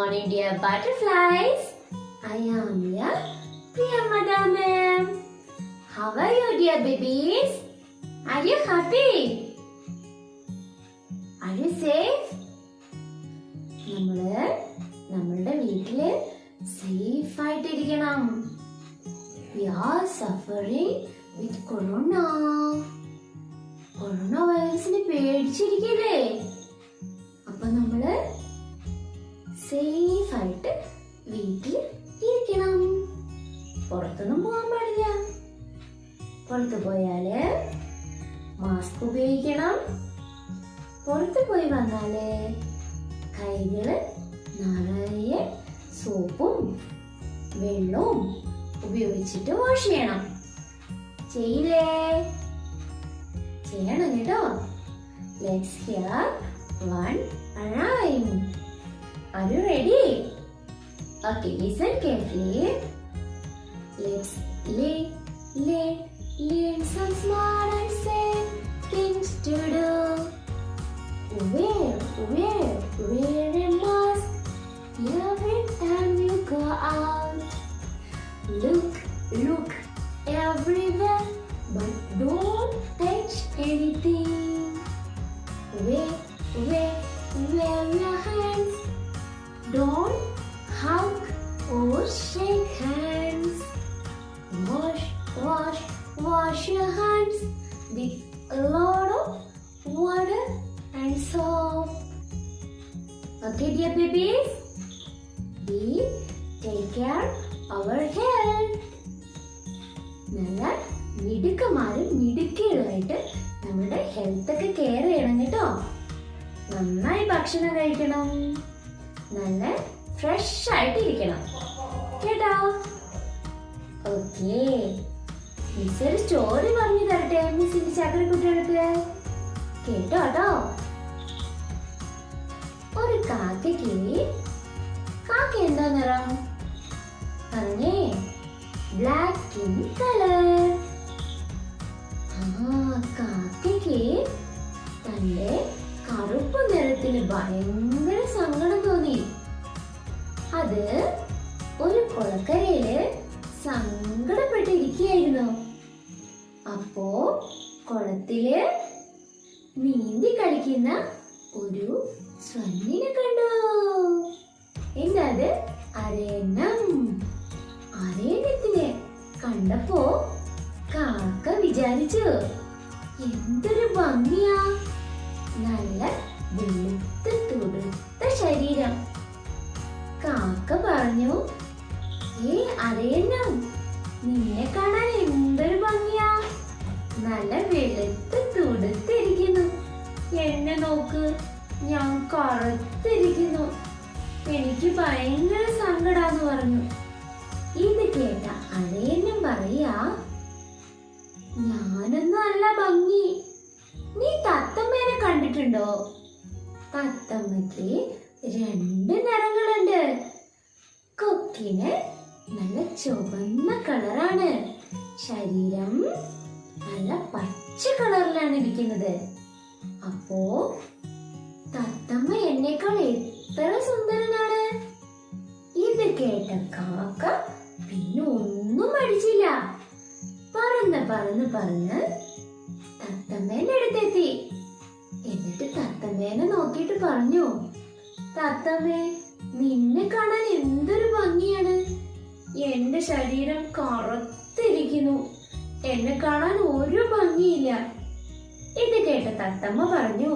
morning, dear butterflies. I am your Priya Madam. How are you, dear babies? Are you happy? Are you safe? നമ്മളുടെ വീട്ടില് safe ആയിട്ടിരിക്കണം. We are suffering with corona. Corona വൈറസിനെ പേടിച്ചിരിക്കല്ലേ? അപ്പൊ നമ്മള് safe ആയിട്ട് വീട്ടിൽ ഇരിക്കണം. പുറത്തൊന്നും പോകാൻ പാടില്ല. പുറത്തു പോയാല് മാസ്ക് ഉപയോഗിക്കണം. പുറത്തു പോയി വന്നാല് കൈകള് നിറയെ സോപ്പും വെള്ളവും ഉപയോഗിച്ചിട്ട് വാഷ് ചെയ്യണം. ചെയ്യില്ലേ? ചെയ്യണം കേട്ടോ. Let's hear one rhyme. Are you ready? Okay, listen carefully. Let's learn some smart and safe things to do. Wear a mask every time you go out. Look everywhere, but don't touch anything. Wear your hands. Don't hug or shake hands. Wash your hands with a lot of water and soap. Okay, dear babies, we take care our health. നല്ല മിടുക്കന്മാരും മിടുക്കികളായിട്ട് നമ്മുടെ health ഒക്കെ care ചെയ്യണം കേട്ടോ. നന്നായി ഭക്ഷണം കഴിക്കണം. നല്ല fresh ആയിട്ട് ഇരിക്കണം കേട്ടോ. ഓക്കേ, മിസ് ഒരു സ്റ്റോറി പറഞ്ഞു തരട്ടെ മിസ്സിന്റെ ചക്കരക്കുട്ടികൾക്ക്. കേട്ടോ. ഒരു കാക്ക എന്താ നിറം പറഞ്ഞേ? Black in colour. കാക്കയ്ക്ക് തന്റെ കറുപ്പ് നിറത്തിന് ഭയങ്കര സങ്കടം തോന്നി. അത് ഒരു കുളക്കരയില് സങ്കടപ്പെട്ടിരിക്കുകയായിരുന്നു. അപ്പോ കുളത്തില് നീന്തി കളിക്കുന്ന ഒരു സ്വന്നിനെ കണ്ടു. എന്നത് അരയന്നത്തിനെ കണ്ടപ്പോ കാക്ക വിചാരിച്ചു, എന്തൊരു ഭംഗിയാ, നല്ല വെളുത്ത തുടുത്ത ശരീരം. കാക്ക പറഞ്ഞു, അരയന്നം, നിന്നെ കാണാൻ എന്തൊരു ഭംഗിയാ, നല്ല വെളുത്ത് തുടുത്തിരിക്കുന്നു. എന്നെ നോക്ക്, ഞാൻ കറുത്തിരിക്കുന്നു, എനിക്ക് ഭയങ്കര സങ്കടാന്ന് പറഞ്ഞു. ഇത് കേട്ട അരയന്നം പറയാ, ഞാനൊന്നും അല്ല ഭംഗി, നീ തത്തമ്മേനെ കണ്ടിട്ടുണ്ടോ? തത്തമ്മയ്ക്ക് 2 നിറങ്ങളുണ്ട്. കൊക്കിന് നല്ല ചുവന്ന കളറാണ്, ശരീരം നല്ല പച്ച കളറിലാണ് ഇരിക്കുന്നത്. അപ്പോ തത്തമ്മ എന്നേക്കാൾ എത്ര സുന്ദരനാണ്. ഇത് കേട്ട കാക്ക പിന്നെ ഒന്നും മടിച്ചില്ല. പറന്ന് തത്തമ്മേന്റെ അടുത്തെത്തി. എന്നിട്ട് തത്തമ്മേനെ നോക്കിയിട്ട് പറഞ്ഞു, തത്തമ്മേ, നിന്നെ കാണാൻ എന്തൊരു ഭംഗിയാണ്, എന്റെ ശരീരം കറുത്തിരിക്കുന്നു, എന്നെ കാണാൻ ഒരു ഭംഗിയില്ല. ഇത് കേട്ട തത്തമ്മ പറഞ്ഞു,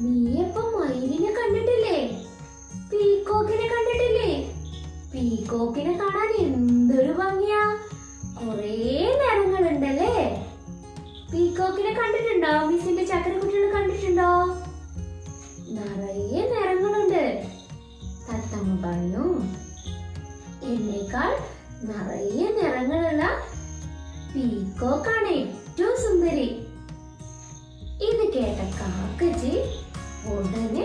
നീയപ്പം മയിലിനെ കണ്ടിട്ടില്ലേ? പീക്കോക്കിനെ കണ്ടിട്ടില്ലേ? പീക്കോക്കിനെ കാണാൻ എന്തൊരു ഭംഗിയാ, കുറേ നിറങ്ങളുണ്ടല്ലേ. പീക്കോക്കിനെ കണ്ടിട്ടുണ്ടോ? മിസ്സിന്റെ ചക്കരക്കുട്ടികൾ കണ്ടിട്ടുണ്ടോ? നിറയെ നിറങ്ങളുണ്ട്. തത്തമ്മ പറഞ്ഞു, എന്നേക്കാൾ നിറയെ നിറങ്ങളുള്ള പീക്കോക്കാണ് ഏറ്റവും സുന്ദരി. ഇത് കേട്ട കാക്കച്ചി ഉടനെ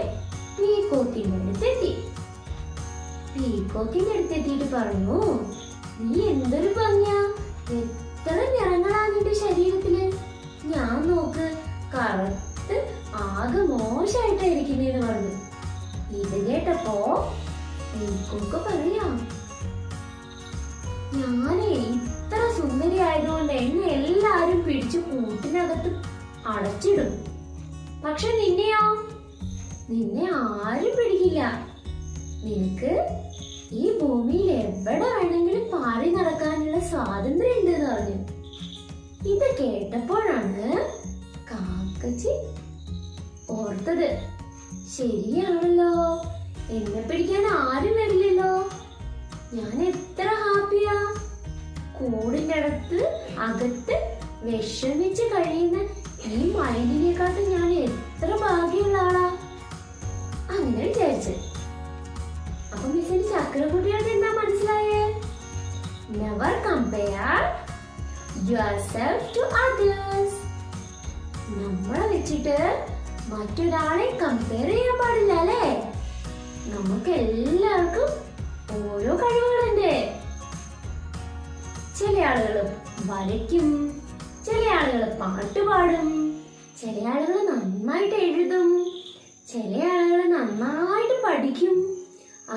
പീക്കോക്കിന്റെ അടുത്തെത്തിയിട്ട് പറഞ്ഞു, നീ എന്തൊരു ഭംഗിയാ, എത്ര നിറങ്ങളാ നിന്റെ ശരീരത്തില്, ഞാൻ നോക്ക് കറുത്ത് ആകെ മോശമായിട്ടായിരിക്കുന്നേന്ന് പറഞ്ഞു. ഇത് കേട്ടപ്പോ കേക്കൊക്കെ പറയാം. ഞാനേ ഇത്ര സുന്ദരി ആയതുകൊണ്ട് എന്നെ എല്ലാരും പിടിച്ചു കൂട്ടിനകത്ത് അടച്ചിടും. പക്ഷെ നിന്നെയോ? നിന്നെ ആരും പിടിക്കില്ല. നിനക്ക് ഈ ഭൂമിയിൽ എവിടെ വേണമെങ്കിലും പാറി നടക്കാനുള്ള സ്വാതന്ത്ര്യം ഉണ്ടെന്ന് പറഞ്ഞു. ഇത് കേട്ടപ്പോഴാണ് കാക്കച്ചി ഓർത്തത്, ശരിയാണല്ലോ, എന്നെ പിടിക്കാൻ ആരും വരില്ലല്ലോ. ഞാൻ എത്ര ഹാപ്പിയാ. കൂടിന്റെ അകത്ത് വിഷമിച്ച് കഴിയുന്ന ഈ മയിലിനെക്കാട്ടും ഞാൻ എത്ര ഭാഗ്യമുള്ള ആളാ. അങ്ങനെ വിചാരിച്ചു. അപ്പൊ മിസ്സിന് ചക്രക്കുട്ടിയോട് എന്താ മനസ്സിലായേ? Never compare yourself to others. നമ്മളെ വെച്ചിട്ട് മറ്റൊരാളെ കമ്പയർ ചെയ്യാൻ പാടില്ല അല്ലേ? നമുക്ക് എല്ലാവർക്കും ഓരോ കഴിവുകളുണ്ട്. ചില ആളുകൾ വരയ്ക്കും, ചില ആളുകൾ പാട്ട് പാടും, ചില ആളുകൾ നന്നായിട്ട് എഴുതും, ചില ആളുകൾ നന്നായിട്ട് പഠിക്കും.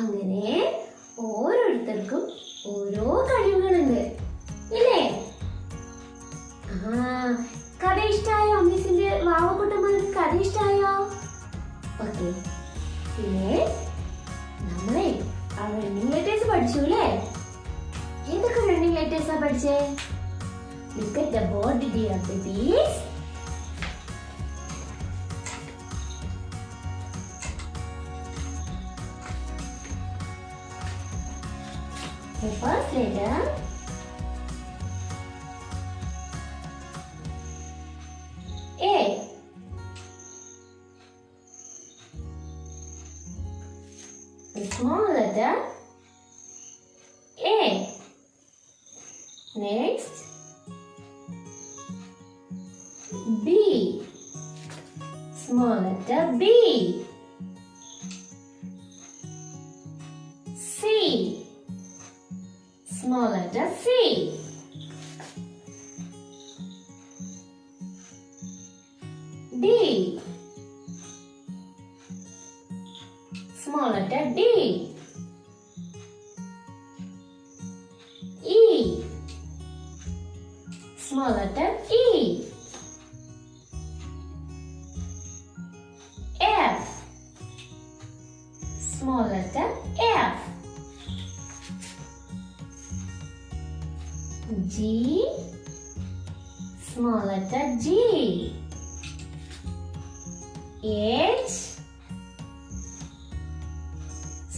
അങ്ങനെ ഓരോരുത്തർക്കും ഓരോ കഴിവുകളുണ്ട് ഇല്ലേ? കഥ ഇഷ്ടായോ? മിസ്സിന്റെ വാവക്കുട്ടന്മാർക്ക് കഥ ഇഷ്ടായോ? ഓക്കെ. പിന്നെ നമ്മളെ റണ്ണിങ് ലെറ്റേഴ്സ് പഠിച്ചു അല്ലേ? ഏതൊക്കെ റണ്ണിങ് ലെറ്റേഴ്സാ പഠിച്ചേ? Look at the board, dear babies. The first letter A. The small letter A. Next, B. Small letter B. C. Small letter C. D. Small letter D. E. Small letter E. F. Small letter F. G. Small letter G. H.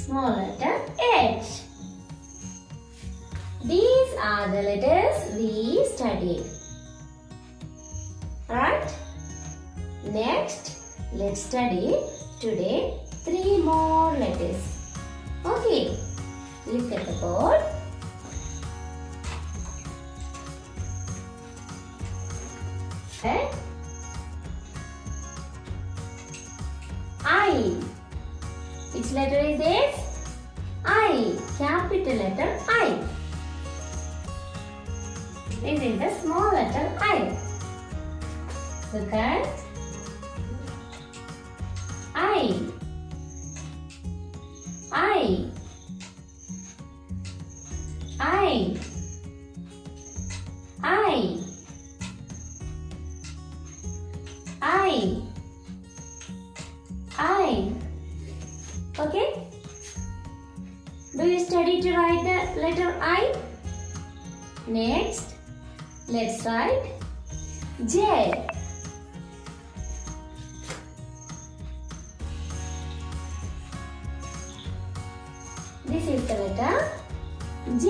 Small letter H. These are the letters we studied. Right? Next, let's study today 3 more letters. Okay. Look at the board. Okay. I. Which letter is this? I. Capital letter I. This is the small letter I. Look at I. I. I. I. I. I. Okay? Do you study to write the letter I? Next, let's write J. This is the letter J.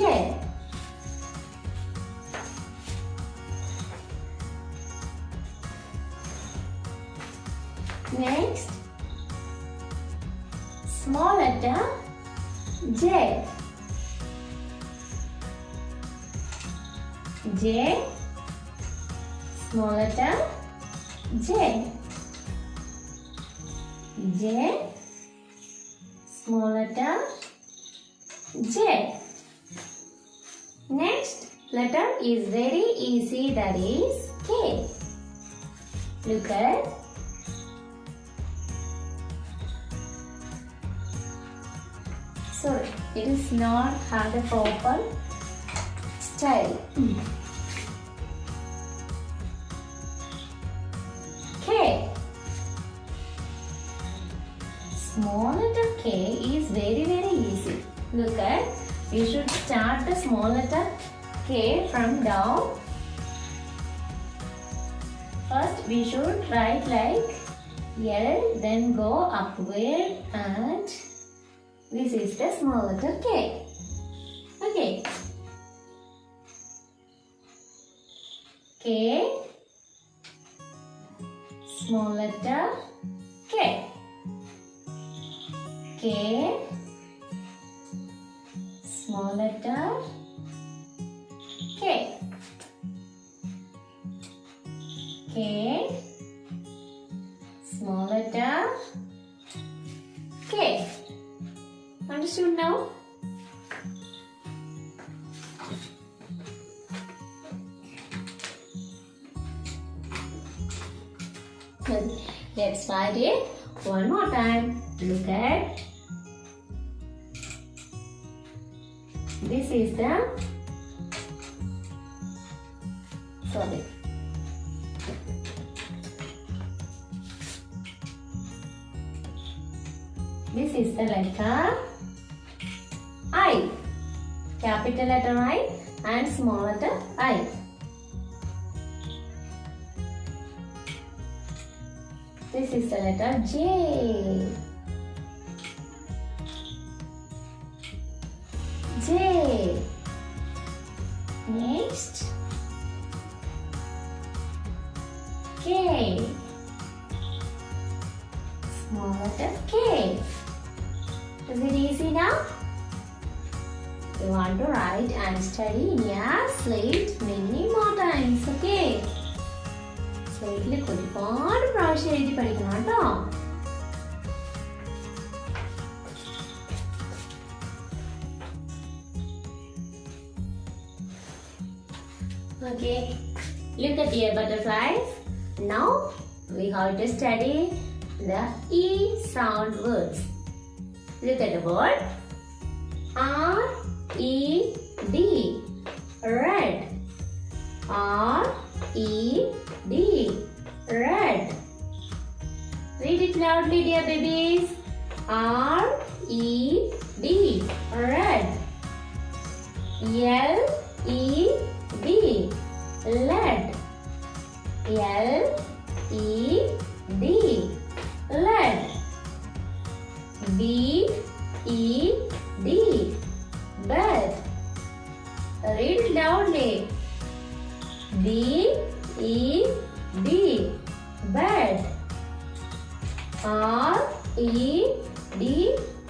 Next, small letter J. J. Small letter J. J. Small letter J. Next letter is very easy, that is K. Look at Sorry, it is not have the proper style. K. Small letter K is very easy. Look at, you should start the small letter K from down. First we should write like L, then go upward, and this is the small letter K. Okay. K, small letter K. K, small letter K. K, small letter K. Understood now? Let's write it one more time. Look at, this is the, sorry, this is the letter I, capital letter I and small letter I. This is the letter J. J. Next, K. Small letter K. Is it easy now? You want to write and study in your slate many more times, okay? സ്ലേറ്റിൽ ഒരുപാട് പ്രാവശ്യം എഴുതി പഠിക്കണം കേട്ടോ. Okay, look at your butterflies. Now we have to study the E sound words. Look at the word R E D, red. R E D, red. Read it loudly, dear babies. R E D, red. L E D, lead. L E D, lead. B E D, bed. Read it loudly. B E D, bed. R E D,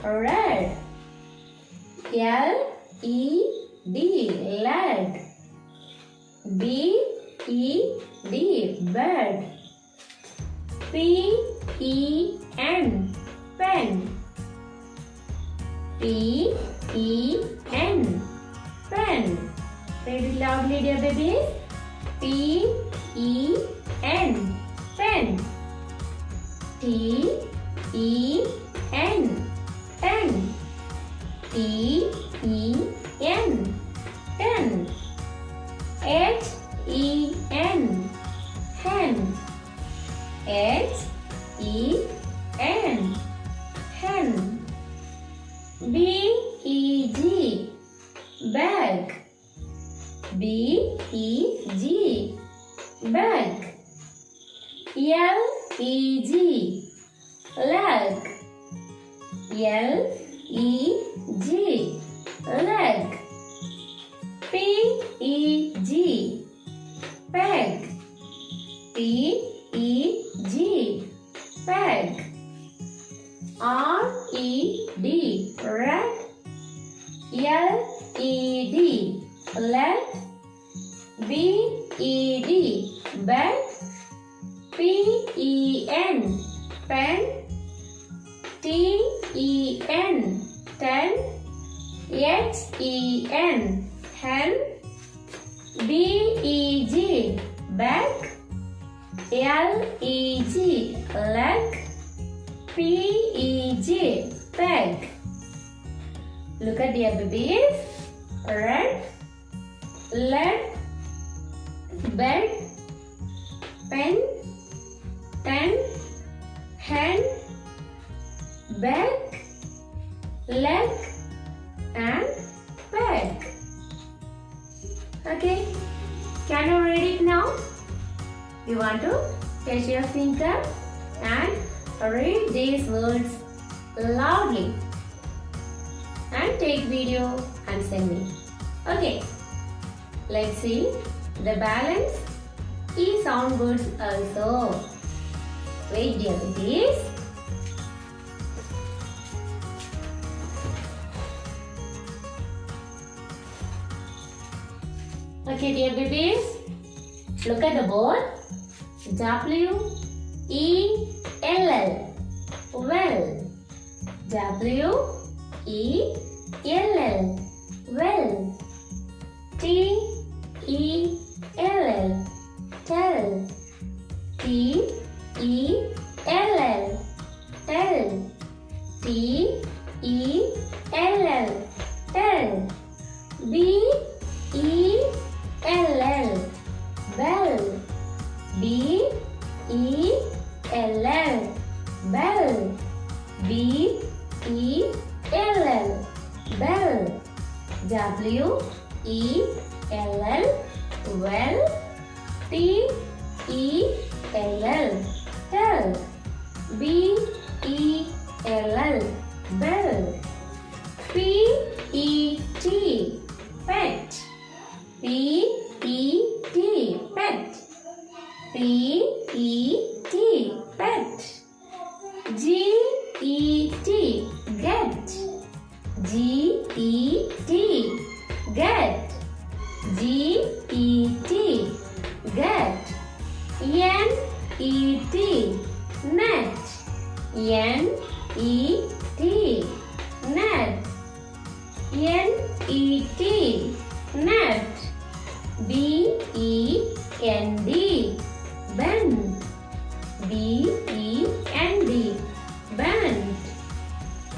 red. L E D, lead. B E D, bed. P E N, pen. P E N, pen. Read it loudly, dear babies. P E N, pen. T E N, pen. T E N, pen. H E N, hen. H E N, hen. B E G, bag. B E G, bag. L E G, leg. L E G, leg. P E G, peg. P E G, peg. R E D, red. L E D, lead. B E D, bed. P E N, pen. T E N, ten. H E N, hen. B E G, bag. L E G, leg. P E G, peg. Look at dear babies. Red, lead, bed, pen, tent, hen, back, leg and back. Okay, can you read it now? You want to touch your finger and read these words loudly and take video and send me. Okay, let's see the balance E sound words also. Wait dear babies. Okay dear babies, look at the board. W-E-L-L, well. W-E-L-L, well. T-E-L-L, tell. T-E-L-L, tell. T-E-L-L, tell. B-E-L-L, bell. B-E-L-L, bell. B-E-L-L, bell. W-E-L-L, well. T-E-L-L, tell. B-E-L-L, bell. P-E-T, pet. P-E-T, pet. P-E-T, pet. G-E-T, get. G-E-T, get. G-E-T, get. N-E-T, net. N-E-T, net. N-E-T, net. B-E-N-D, bend. B-E-N-D, bend.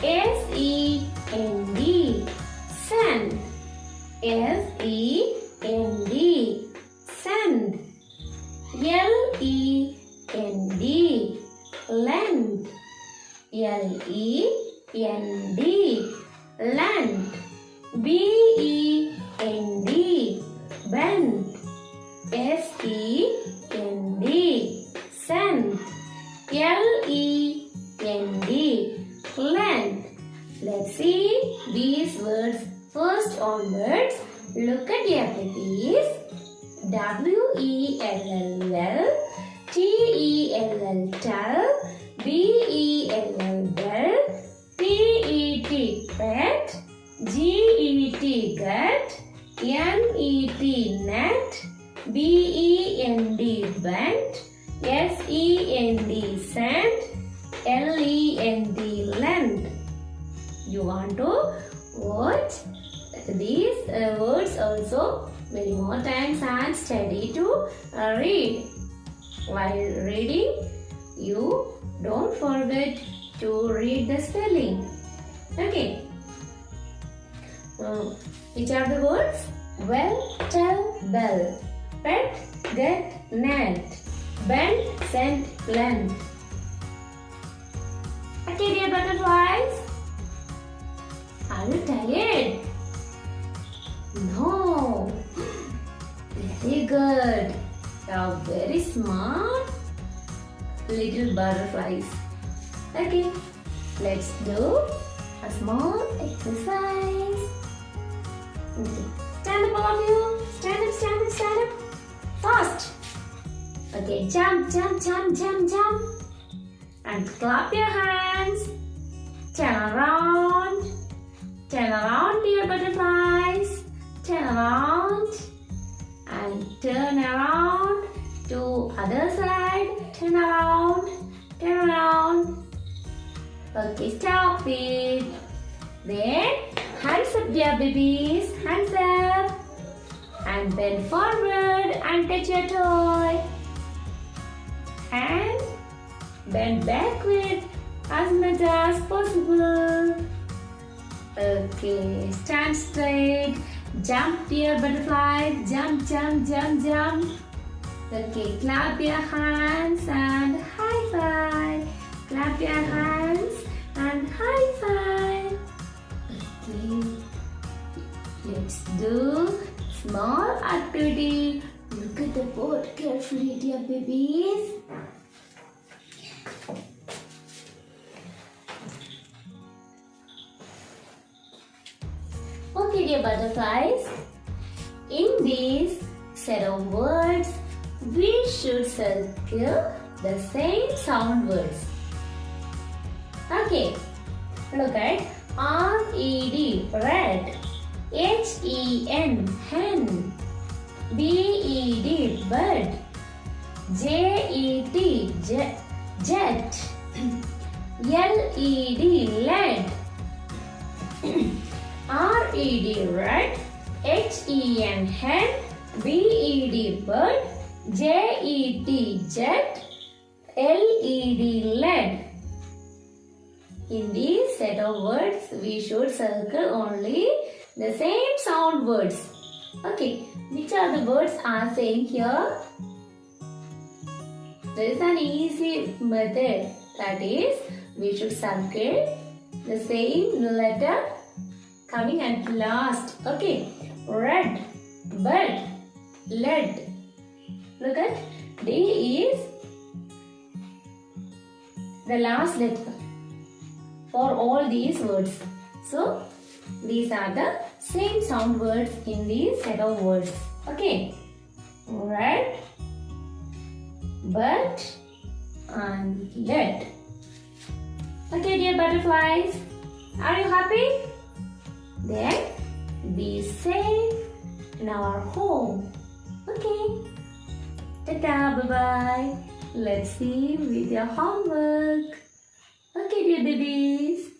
S-E-N-D, send. S-E-N-D, send. L-E-N-D, lend. L-E-N-D, lend. B-E-N-D, bend. S-E-N-D, send. L-E-N-D, lend. Let's see these words first onwards. Look at your babies. W-E-L-L, well. T-E-L-L, tell. B-E-L-L, bell. P-E-T, pet. G-E-T, get. N-E-T, net. B-E-N-D, bent. S-E-N-D, send. L-E-N-D, lend. You want to watch these words also many more times and study to read. While reading, you don't forget to read the spelling. Okay. Which are the words? Well, tell, bell. Pet, get, net. Bend, send, lend. Okay, dear butterflies. Are you tired? No. Very good. You are very smart little butterflies. Okay, let's do a small exercise. Okay. Stand up, all of you. Stand up, stand up, stand up. Fast. Okay, jump, jump, jump, jump, jump. And clap your hands. Turn around. Turn around, dear butterflies. Turn around. And turn around to other side. Turn around. Turn around. Okay, stop it. Then, hands up, dear babies. Hands up. And bend forward and touch your toy. And bend backward as much as possible. Okay, stand straight. Jump, dear butterfly. Jump, jump, jump, jump. Okay, clap your hands and high five. Clap your hands and high five. Okay, let's do small activity. Look at the board carefully, dear babies. Okay, dear butterflies. In this set of words, we should circle the same sound words. Okay, look at R-E-D, red, H-E-N, hen, B-E-D, bird, J-E-T, jet, L-E-D, lead, R-E-D, red, H-E-N, hen, B-E-D, bird, J-E-T, jet, L-E-D, lead. In this set of words, we should circle only the same sound words. Okay, which are the words are saying here? There is an easy method. That is, we should circle the same letter coming at last. Okay, red, bird, lead. Look at D is the last letter for all these words. So, these are the same sound words in this set of words. Okay, red, bird, and lead. Okay, dear butterflies, are you happy? Then be safe in our home. Okay. Ta-ta, bye-bye. Let's see with your homework. Okay, dear babies.